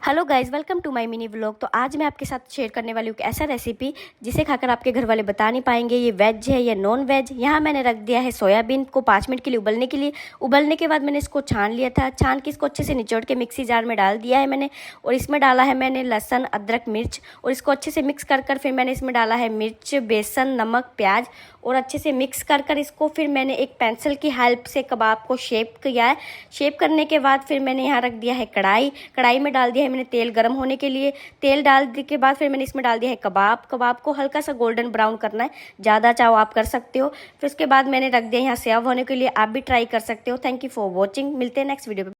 Hello guys, welcome to my mini vlog. तो आज मैं आपके साथ शेयर करने वाली हूँ एक ऐसा रेसिपी जिसे खाकर आपके घर वाले बता नहीं पाएंगे ये वेज है या नॉन वेज। यहाँ मैंने रख दिया है सोयाबीन को 5 मिनट के लिए उबलने के लिए। उबलने के बाद मैंने इसको छान लिया था। छान के इसको अच्छे से निचोड़ के मिक्सी जार में डाल दिया है मैंने। और इसमें डाला है मैंने लहसुन, अदरक, मिर्च और इसको अच्छे से मिक्स कर फिर मैंने इसमें डाला है मिर्च, बेसन, नमक, प्याज और अच्छे से मिक्स कर इसको फिर मैंने एक पेंसिल की हेल्प से कबाब को शेप किया है। शेप करने के बाद फिर मैंने यहाँ रख दिया है कढ़ाई में डाल दिया है मैंने तेल गर्म होने के लिए। तेल डालने के बाद फिर मैंने इसमें डाल दिया है कबाब को हल्का सा गोल्डन ब्राउन करना है, ज़्यादा चाहो आप कर सकते हो। फिर उसके बाद मैंने रख दिया यहाँ सर्व होने के लिए। आप भी ट्राई कर सकते हो। Thank you for watching. मिलते हैं नेक्स्ट वीडियो में।